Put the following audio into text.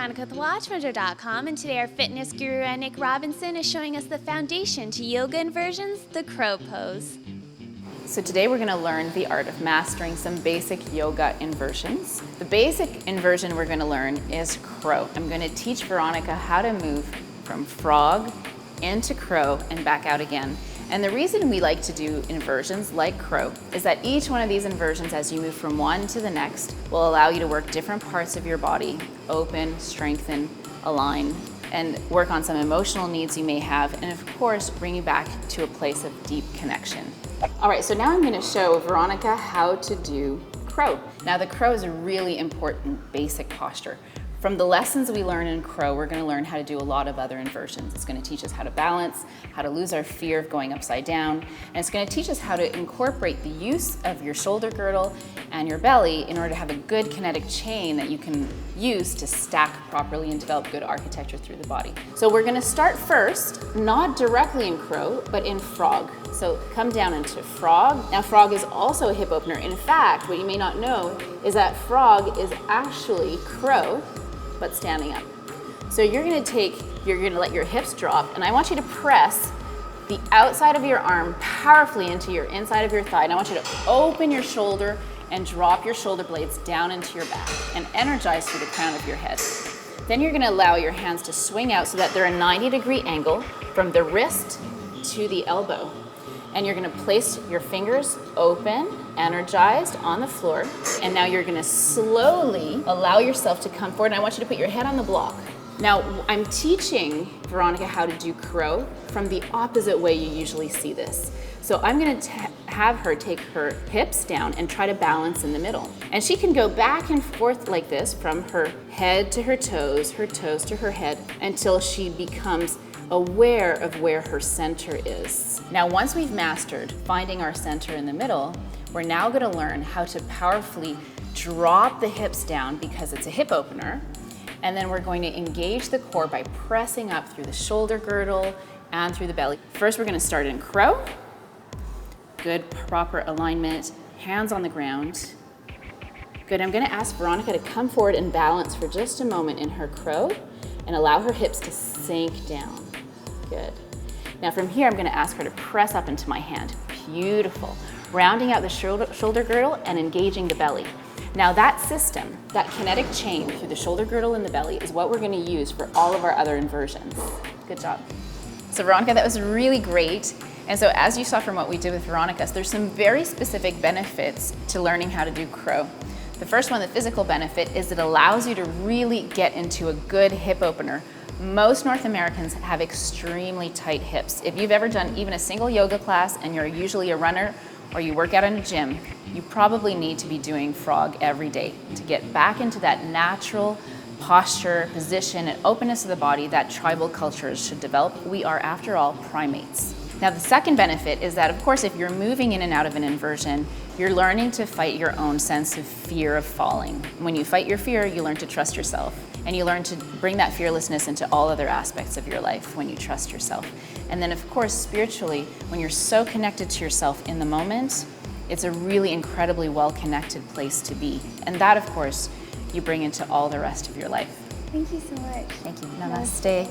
Veronica with WatchMojo.com, and today our fitness guru Nick Robinson is showing us the foundation to yoga inversions, the crow pose. So today we're going to learn the art of mastering some basic yoga inversions. The basic inversion we're going to learn is crow. I'm going to teach Veronica how to move from frog into crow and back out again. And the reason we like to do inversions like crow is that each one of these inversions, as you move from one to the next, will allow you to work different parts of your body, open, strengthen, align, and work on some emotional needs you may have, and of course, bring you back to a place of deep connection. All right, so now I'm gonna show Veronica how to do crow. Now the crow is a really important basic posture. From the lessons we learn in crow, we're going to learn how to do a lot of other inversions. It's going to teach us how to balance, how to lose our fear of going upside down, and it's going to teach us how to incorporate the use of your shoulder girdle and your belly in order to have a good kinetic chain that you can use to stack properly and develop good architecture through the body. So we're going to start first, not directly in crow, but in frog. So come down into frog. Now frog is also a hip opener. In fact, what you may not know is that frog is actually crow, but standing up. So you're gonna let your hips drop, and I want you to press the outside of your arm powerfully into your inside of your thigh. And I want you to open your shoulder and drop your shoulder blades down into your back and energize through the crown of your head. Then you're gonna allow your hands to swing out so that they're a 90-degree angle from the wrist to the elbow. And you're gonna place your fingers open, energized on the floor. And now you're gonna slowly allow yourself to come forward. And I want you to put your head on the block. Now, I'm teaching Veronica how to do crow from the opposite way you usually see this. So I'm gonna have her take her hips down and try to balance in the middle. And she can go back and forth like this from her head to her toes to her head, until she becomes aware of where her center is. Now, once we've mastered finding our center in the middle, we're now gonna learn how to powerfully drop the hips down because it's a hip opener, and then we're going to engage the core by pressing up through the shoulder girdle and through the belly. First, we're gonna start in crow. Good, proper alignment, hands on the ground. Good, I'm gonna ask Veronica to come forward and balance for just a moment in her crow and allow her hips to sink down. Good. Now from here, I'm gonna ask her to press up into my hand. Beautiful. Rounding out the shoulder girdle and engaging the belly. Now that system, that kinetic chain through the shoulder girdle and the belly, is what we're gonna use for all of our other inversions. Good job. So Veronica, that was really great. And so as you saw from what we did with Veronica, there's some very specific benefits to learning how to do crow. The first one, the physical benefit, is it allows you to really get into a good hip opener. Most North Americans have extremely tight hips. If you've ever done even a single yoga class and you're usually a runner or you work out in a gym, you probably need to be doing frog every day to get back into that natural posture, position, and openness of the body that tribal cultures should develop. We are, after all, primates. Now, the second benefit is that, of course, if you're moving in and out of an inversion, you're learning to fight your own sense of fear of falling. When you fight your fear, you learn to trust yourself. And you learn to bring that fearlessness into all other aspects of your life when you trust yourself. And then, of course, spiritually, when you're so connected to yourself in the moment, it's a really incredibly well-connected place to be. And that, of course, you bring into all the rest of your life. Thank you so much. Thank you. Namaste.